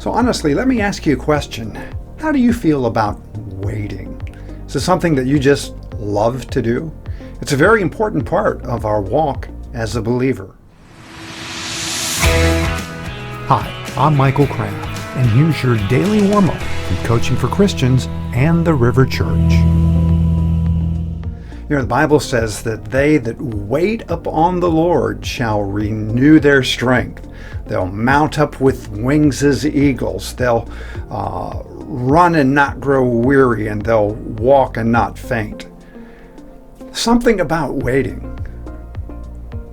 So honestly, let me ask you a question. How do you feel about waiting? Is it something that you just love to do? It's a very important part of our walk as a believer. Hi, I'm Michael Kraft, and here's your daily warm-up from Coaching for Christians and the River Church. You know, the Bible says that they that wait upon the Lord shall renew their strength. They'll mount up with wings as eagles. They'll run and not grow weary, and they'll walk and not faint. Something about waiting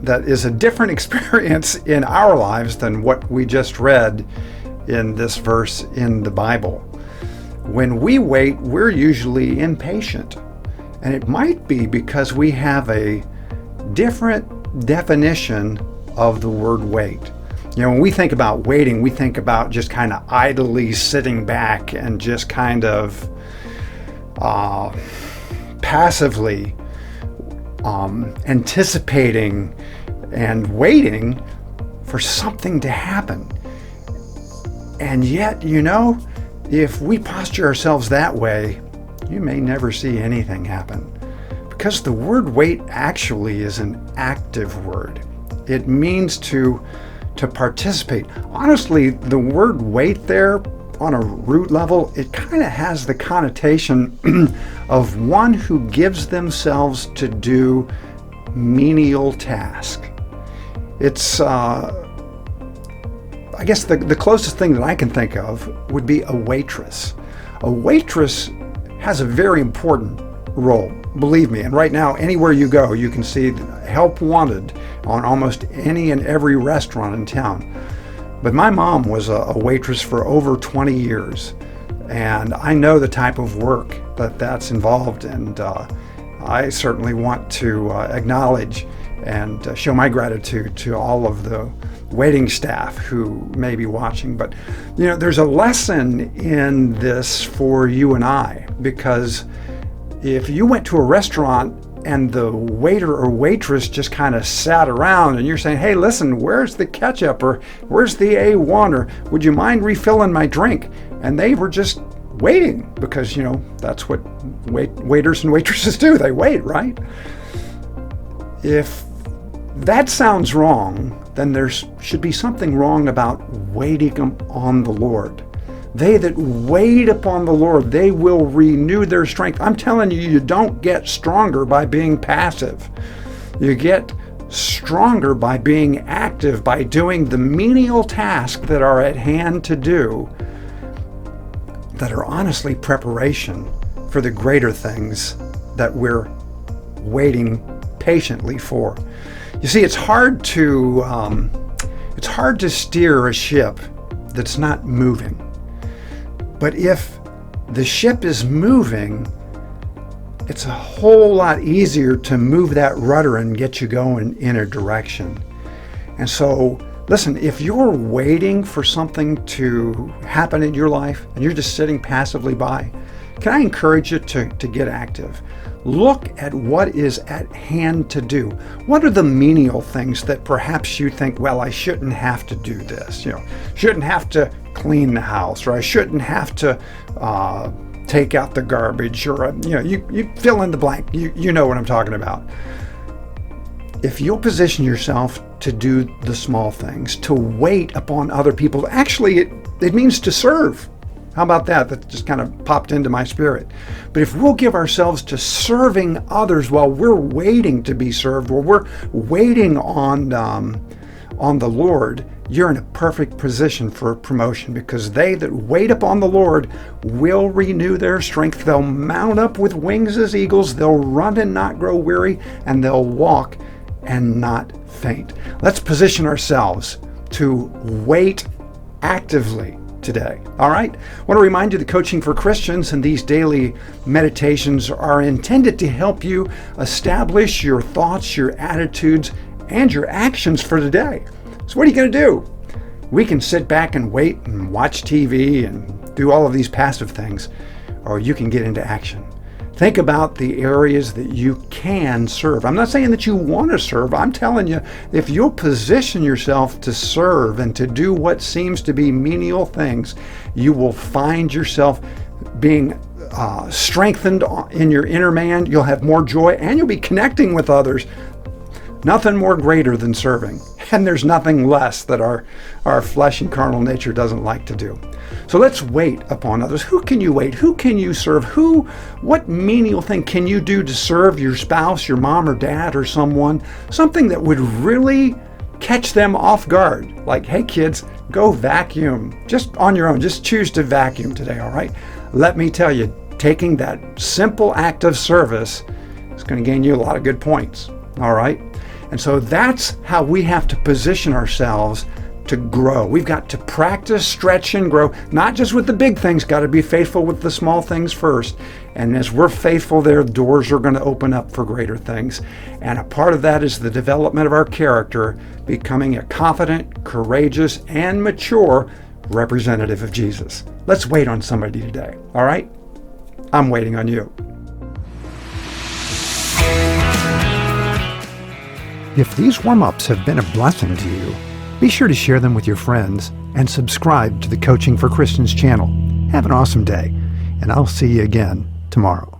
that is a different experience in our lives than what we just read in this verse in the Bible. When we wait, we're usually impatient. And it might be because we have a different definition of the word wait. You know, when we think about waiting, we think about just kind of idly sitting back and just kind of passively anticipating and waiting for something to happen. And yet, you know, if we posture ourselves that way, you may never see anything happen. Because the word wait actually is an active word. It means to participate. Honestly, the word wait there on a root level, it kind of has the connotation of one who gives themselves to do menial task. It's, I guess the closest thing that I can think of would be a waitress. A waitress has a very important role, believe me. And right now, anywhere you go, you can see help wanted on almost any and every restaurant in town. But my mom was a waitress for over 20 years, and I know the type of work that's involved, and I certainly want to acknowledge and show my gratitude to all of the waiting staff who may be watching. But you know, there's a lesson in this for you and I, because if you went to a restaurant and the waiter or waitress just kind of sat around and you're saying, hey, listen, where's the ketchup, or where's the A1, or would you mind refilling my drink? And they were just waiting, because, you know, that's what waiters and waitresses do. They wait, right? If that sounds wrong, then there should be something wrong about waiting on the Lord. They that wait upon the Lord, they will renew their strength. I'm telling you, you don't get stronger by being passive. You get stronger by being active, by doing the menial tasks that are at hand to do, that are honestly preparation for the greater things that we're waiting patiently for. You see, it's hard to steer a ship that's not moving. But if the ship is moving, it's a whole lot easier to move that rudder and get you going in a direction. And so, listen, if you're waiting for something to happen in your life and you're just sitting passively by, can I encourage you to get active? Look at what is at hand to do. What are the menial things that perhaps you think, well, I shouldn't have to do this, shouldn't have to clean the house, or I shouldn't have to take out the garbage, or you fill in the blank. You know what I'm talking about. If you'll position yourself to do the small things, to wait upon other people, actually it means to serve. How about that? That just kind of popped into my spirit. But if we'll give ourselves to serving others while we're waiting to be served, while we're waiting on the Lord, you're in a perfect position for promotion, because they that wait upon the Lord will renew their strength. They'll mount up with wings as eagles. They'll run and not grow weary, and they'll walk and not faint. Let's position ourselves to wait actively today. All right? I want to remind you that Coaching for Christians and these daily meditations are intended to help you establish your thoughts, your attitudes, and your actions for today. So what are you going to do? We can sit back and wait and watch TV and do all of these passive things, or you can get into action. Think about the areas that you can serve. I'm not saying that you want to serve. I'm telling you, if you'll position yourself to serve and to do what seems to be menial things, you will find yourself being strengthened in your inner man. You'll have more joy, and you'll be connecting with others. Nothing more greater than serving. And there's nothing less that our flesh and carnal nature doesn't like to do. So let's wait upon others. Who can you wait? Who can you serve? What menial thing can you do to serve your spouse, your mom or dad or someone? Something that would really catch them off guard. Like, hey kids, go vacuum. Just on your own. Just choose to vacuum today, all right? Let me tell you, taking that simple act of service is going to gain you a lot of good points, all right? And so that's how we have to position ourselves to grow. We've got to practice, stretch, and grow, not just with the big things, got to be faithful with the small things first. And as we're faithful there, doors are going to open up for greater things. And a part of that is the development of our character, becoming a confident, courageous, and mature representative of Jesus. Let's wait on somebody today, all right? I'm waiting on you. If these warm-ups have been a blessing to you, be sure to share them with your friends and subscribe to the Coaching for Christians channel. Have an awesome day, and I'll see you again tomorrow.